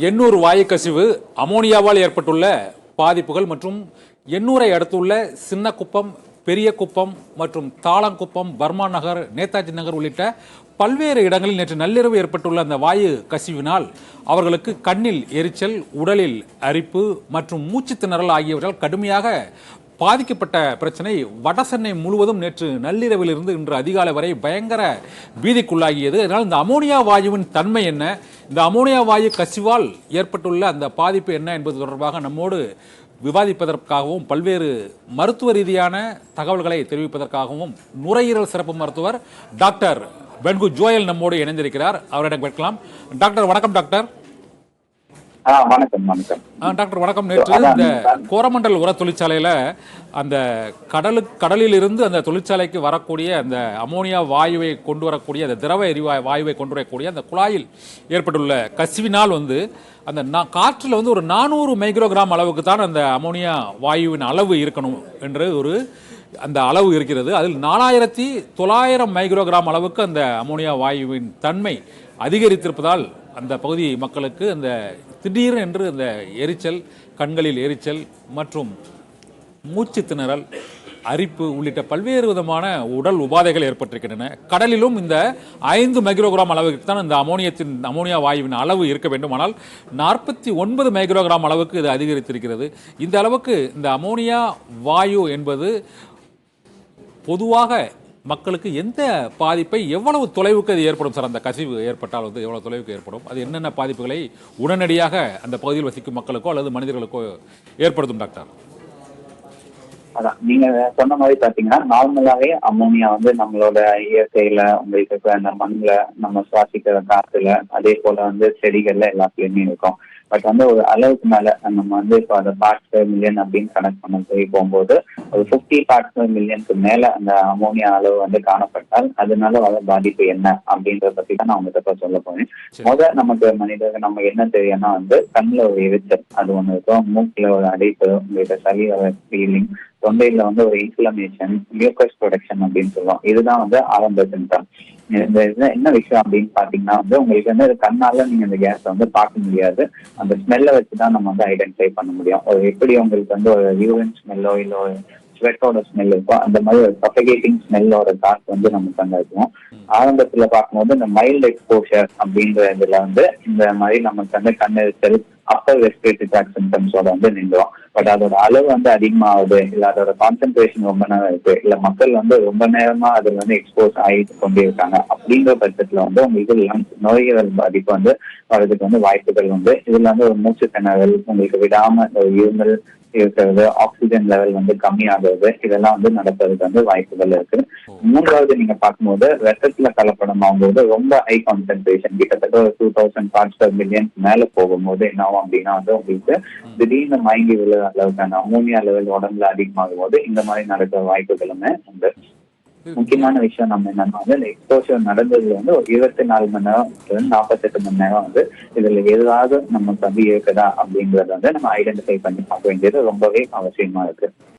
எண்ணூர் வாயு கசிவு அமோனியாவால் ஏற்பட்டுள்ள பாதிப்புகள் மற்றும் எண்ணூரை அடுத்துள்ள சின்னக்குப்பம், பெரிய குப்பம் மற்றும் தாளங்குப்பம், பர்மா நகர், நேதாஜி நகர் உள்ளிட்ட பல்வேறு இடங்களில் நேற்று நள்ளிரவு ஏற்பட்டுள்ள அந்த வாயு கசிவினால் அவர்களுக்கு கண்ணில் எரிச்சல், உடலில் அரிப்பு மற்றும் மூச்சு திணறல் ஆகியவற்றால் கடுமையாக பாதிக்கப்பட்ட பிரச்சனை வடசென்னை முழுவதும் நேற்று நள்ளிரவிலிருந்து இன்று அதிகாலை வரை பயங்கர பீதிக்குள்ளாகியது. அதனால் இந்த அமோனியா வாயுவின் தன்மை என்ன, இந்த அமோனியா வாயு கசிவால் ஏற்பட்டுள்ள அந்த பாதிப்பு என்ன என்பது தொடர்பாக நம்மோடு விவாதிப்பதற்காகவும் பல்வேறு மருத்துவ ரீதியான தகவல்களை தெரிவிப்பதற்காகவும் நுரையீரல் சிறப்பு மருத்துவர் டாக்டர் பென்கு ஜோயல் நம்மோடு இணைந்திருக்கிறார். அவரிடம் கேட்கலாம். டாக்டர் வணக்கம். டாக்டர் வணக்கம். வணக்கம் டாக்டர் வணக்கம். நேற்று இந்த கோரமண்டல் உர தொழிற்சாலையில அந்த கடலில் இருந்து அந்த தொழிற்சாலைக்கு வரக்கூடிய அந்த அமோனியா வாயுவை கொண்டு வரக்கூடிய அந்த திரவ எரிவாயு வாயுவை கொண்டு வரக்கூடிய அந்த குழாயில் ஏற்பட்டுள்ள கசிவினால் அந்த காற்றில் ஒரு 400 மைக்ரோகிராம் அளவுக்கு தான் அந்த அமோனியா வாயுவின் அளவு இருக்கணும் என்று அந்த அளவு இருக்கிறது. அதில் 4900 மைக்ரோகிராம் அளவுக்கு அந்த அமோனியா வாயுவின் தன்மை அதிகரித்திருப்பதால் அந்த பகுதி மக்களுக்கு அந்த திடீர் என்று அந்த எரிச்சல், கண்களில் எரிச்சல் மற்றும் மூச்சு திணறல், அரிப்பு உள்ளிட்ட பல்வேறு விதமான உடல் உபாதைகள் ஏற்பட்டிருக்கின்றன. கடலிலும் இந்த 5 மைக்ரோகிராம் அளவுக்கு தான் இந்த அமோனியா வாயுவின் அளவு இருக்க வேண்டும். ஆனால் 49 மைக்ரோகிராம் அளவுக்கு இது அதிகரித்திருக்கிறது. இந்த அளவுக்கு இந்த அமோனியா வாயு என்பது பொதுவாக மக்களுக்கு எந்த பாதிப்பை, எவ்வளவு தொலைவுக்கு அது ஏற்படும் சார்? அந்த கசிவு ஏற்பட்டால் எவ்வளவு தொலைவுக்கு ஏற்படும், அது என்னென்ன பாதிப்புகளை உடனடியாக அந்த பகுதியில் வசிக்கும் மக்களுக்கோ அல்லது மனிதர்களுக்கோ ஏற்படுத்தும் டாக்டர்? அதான் நீங்க சொன்ன மாதிரி பாத்தீங்கன்னா, நார்மலாவே அமோனியா நம்மளோட இயற்கையில உங்களுக்கு அந்த மண்ணுல நம்ம சுவாசிக்கிற காத்துல, அதே போல செடிகள்ல எல்லாத்துலயுமே இருக்கும். பட் ஒரு அளவுக்கு மேல நம்ம இப்போ அதை பார்ட்ஸ் பெர் மில்லியன் அப்படின்னு கனெக்ட் பண்ண போகும்போது ஒரு 50 பார்ட்ஸ் பெர் மில்லியனுக்கு மேல அந்த அமோனியா அளவு காணப்பட்டால் அதனால வர பாதிப்பு என்ன அப்படின்றத பத்தி தான் நான் உங்ககிட்ட சொல்ல போறேன். நமக்கு மனிதர்கள் நம்ம என்ன தெரியும்னா கண்ணுல ஒரு எரிச்சல் அது ஒண்ணு இருக்கும், மூக்குல ஒரு அடைப்பு, உங்கள்கிட்ட சளி வர ஃபீலிங், தொண்டையில ஒரு இன்ஃபிளமேஷன், மியூக்கஸ் ப்ரொடக்ஷன் அப்படின்னு சொல்லுவோம். இதுதான் ஆரம்ப சிம்டம். இந்த என்ன விஷயம் அப்படின்னு பாத்தீங்கன்னா உங்களுக்கு கண்ணால நீங்க இந்த கேஸ் பார்க்க முடியாது. அந்த ஸ்மெல்லை வச்சுதான் நம்ம ஐடென்டிஃபை பண்ண முடியும். எப்படி உங்களுக்கு ஒரு யூரின் ஸ்மெல்லோ இல்ல ஒரு ஸ்வெட்டோட ஸ்மெல் இருக்கும், அந்த மாதிரி ஒரு சஃபகேட்டிங் ஸ்மெல்லோட காசு நமக்கு இருக்கும். ஆரம்பத்துல பார்க்கும்போது இந்த மைல்டு எக்ஸ்போஷர் அப்படின்ற இதுல இந்த மாதிரி நமக்கு கண்ணெரிச்சல், அப்பர் ரெஸ்பிரேட்டரி ட்ராக்ட் சிம்டம்ஸோட நின்றோம். பட் அதோட அளவு அதிகமாகுது, இல்ல அதோட கான்சென்ட்ரேஷன் ரொம்ப நேரம் இருக்கு, இல்ல மக்கள் ரொம்ப நேரமா அதுல எக்ஸ்போஸ் ஆகிட்டு கொண்டே இருக்காங்க. அப்படிங்கிற பட்சத்துல உங்களுக்கு நோய்கள் பாதிப்பு வர்றதுக்கு வாய்ப்புகள் இதுல ஒரு மூச்சு திணறல், உங்களுக்கு விடாம இருமல் இருக்கிறது, ஆக்சிஜன் லெவல் கம்மியாகிறது, இதெல்லாம் நடக்கிறதுக்கு வாய்ப்புகள் இருக்கு. மூன்றாவது நீங்க பார்க்கும்போது ரத்தத்துல கலப்படம் ஆகும்போது ரொம்ப ஹை கான்சென்ட்ரேஷன், கிட்டத்தட்ட ஒரு 2000 பார்ட்ஸ் பெர் மில்லியன் மேல போகும்போது என்ன ஆகும் அப்படின்னா உங்களுக்கு திடீர்னு மயங்கி விழுற அளவுக்கான அமோனியா லெவல் உடம்புல அதிகமாகும் போது இந்த மாதிரி நடக்கிற வாய்ப்புகளுமே உண்டு. முக்கியமான விஷயம் நம்ம என்னன்னா இந்த எக்ஸ்போஷர் நடந்ததுல ஒரு 24 மணி நேரம் 48 மணி நேரம் இதுல ஏதாவது நமக்கு இருக்குதா அப்படிங்கறத நம்ம ஐடென்டிஃபை பண்ணி பார்க்க வேண்டியது ரொம்பவே அவசியமா இருக்கு.